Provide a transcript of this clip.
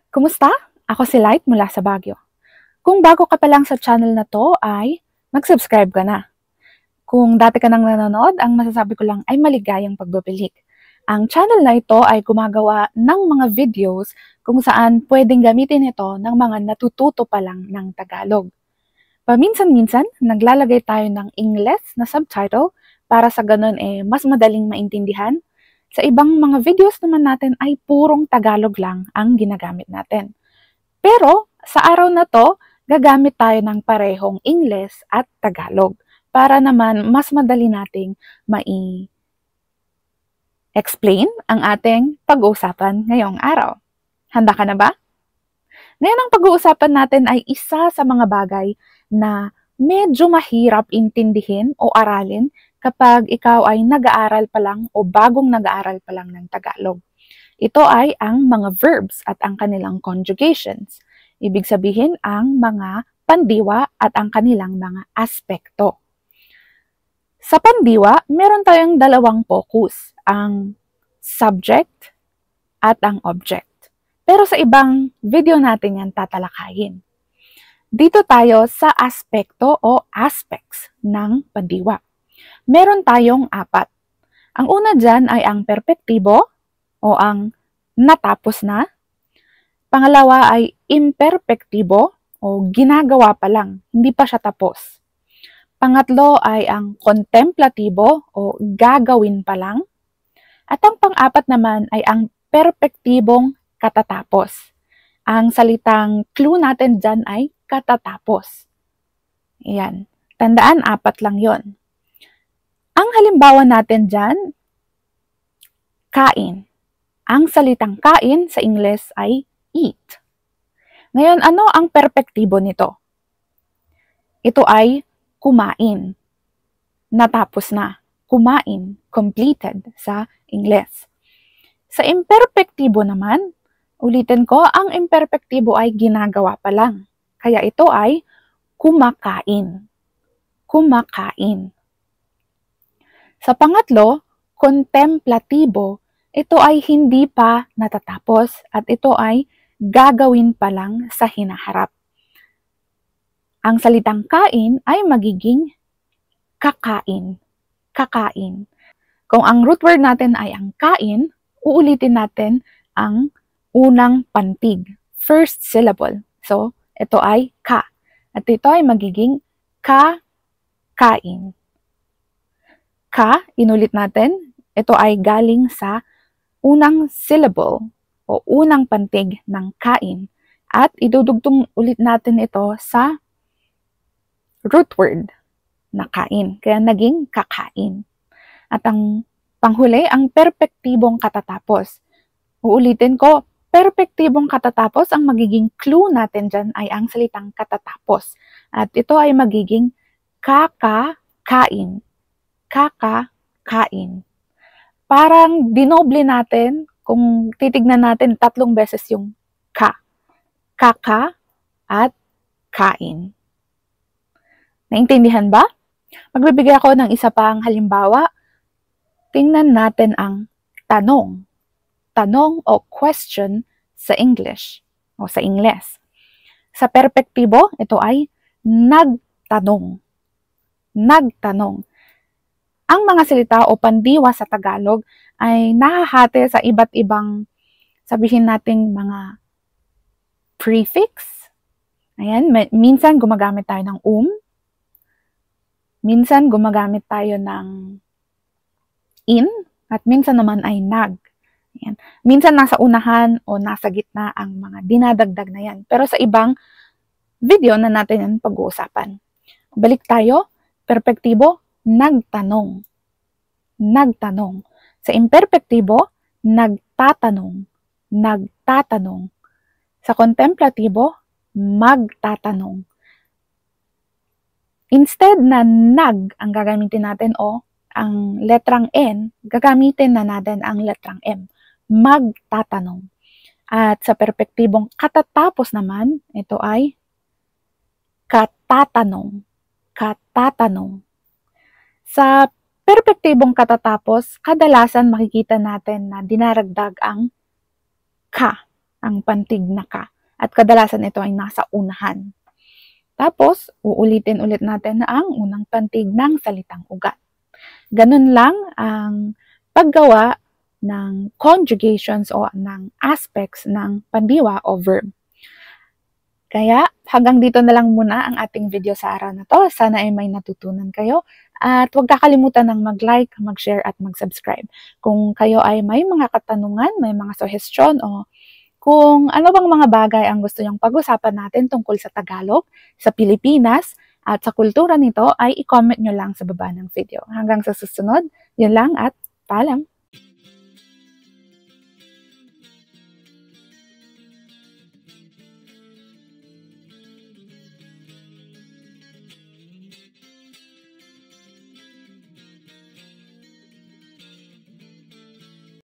Kumusta? Ako si Light mula sa Baguio. Kung bago ka pa lang sa channel na to ay mag-subscribe ka na. Kung dati ka nang nanonood, ang masasabi ko lang ay maligayang pagbabalik. Ang channel na ito ay gumagawa ng mga videos kung saan pwedeng gamitin ito ng mga natututo pa lang ng Tagalog. Paminsan-minsan, naglalagay tayo ng English na subtitle para sa ganun mas madaling maintindihan. Sa ibang mga videos naman natin ay purong Tagalog lang ang ginagamit natin. Pero sa araw na to, gagamit tayo ng parehong English at Tagalog para naman mas madali nating mai-explain ang ating pag-uusapan ngayong araw. Handa ka na ba? Ngayon ang pag-uusapan natin ay isa sa mga bagay na medyo mahirap intindihin o aralin kapag ikaw ay nag-aaral pa lang o bagong nag-aaral pa lang ng Tagalog. Ito ay ang mga verbs at ang kanilang conjugations. Ibig sabihin ang mga pandiwa at ang kanilang mga aspekto. Sa pandiwa, meron tayong dalawang focus, ang subject at ang object. Pero sa ibang video natin yan tatalakayin. Dito tayo sa aspekto o aspects ng pandiwa. Meron tayong 4. Ang una dyan ay ang perpektibo o ang natapos na. Pangalawa ay imperpektibo o ginagawa pa lang, hindi pa siya tapos. Pangatlo ay ang kontemplatibo o gagawin pa lang. At ang pang-4 naman ay ang perpektibong katatapos. Ang salitang clue natin dyan ay katatapos. Ayan. Tandaan, 4 lang yon. Ang halimbawa natin dyan, kain. Ang salitang kain sa Ingles ay eat. Ngayon, ano ang perpektibo nito? Ito ay kumain. Natapos na. Kumain. Completed sa Ingles. Sa imperpektibo naman, ulitin ko, ang imperpektibo ay ginagawa pa lang. Kaya ito ay kumakain. Kumakain. Sa pangatlo, kontemplatibo, ito ay hindi pa natatapos at ito ay gagawin pa lang sa hinaharap. Ang salitang kain ay magiging kakain. Kakain. Kung ang root word natin ay ang kain, uulitin natin ang unang pantig, first syllable. So, ito ay ka. At ito ay magiging kakain. Ka, inulit natin, ito ay galing sa unang syllable o unang pantig ng kain. At idudugtong ulit natin ito sa root word na kain. Kaya naging kakain. At ang panghuli, ang perpektibong katatapos. Uulitin ko, perpektibong katatapos, ang magiging clue natin dyan ay ang salitang katatapos. At ito ay magiging kakakain. Kakakain. Parang dinoble natin, kung titignan natin 3 beses yung ka. Kaka at kain. Naintindihan ba? Magbibigay ako ng isa pang halimbawa. Tingnan natin ang tanong. Tanong o question sa English o sa Ingles. Sa perpektibo, ito ay nagtanong. Nagtanong. Ang mga salita o pandiwa sa Tagalog ay nahahati sa iba't ibang, sabihin nating mga prefix. Ayan, minsan gumagamit tayo ng minsan gumagamit tayo ng in, at minsan naman ay nag. Ayan. Minsan nasa unahan o nasa gitna ang mga dinadagdag na yan. Pero sa ibang video na natin yan pag-uusapan. Balik tayo, perpektibo, nagtanong. Nagtanong. Sa imperpektibo, nagtatanong. Nagtatanong. Sa kontemplatibo, magtatanong. Instead na nag ang gagamitin natin o ang letrang N, gagamitin na natin ang letrang M. Magtatanong. At sa perpektibong katatapos naman, ito ay katatanong. Katatanong. Sa perpektibong katatapos, kadalasan makikita natin na dinaragdag ang ka. ang pantig na ka. At kadalasan ito ay nasa unahan. Tapos, uulitin ulit natin ang unang pantig ng salitang ugat. Ganun lang ang paggawa ng conjugations o ng aspects ng pandiwa o verb. Kaya hanggang dito na lang muna ang ating video sa araw na to. Sana ay may natutunan kayo. At huwag kakalimutan ng mag-like, mag-share at mag-subscribe. Kung kayo ay may mga katanungan, may mga suggestion o kung ano bang mga bagay ang gusto nyong pag-usapan natin tungkol sa Tagalog, sa Pilipinas, at sa kultura nito ay i-comment nyo lang sa baba ng video. Hanggang sa susunod, yun lang at paalam!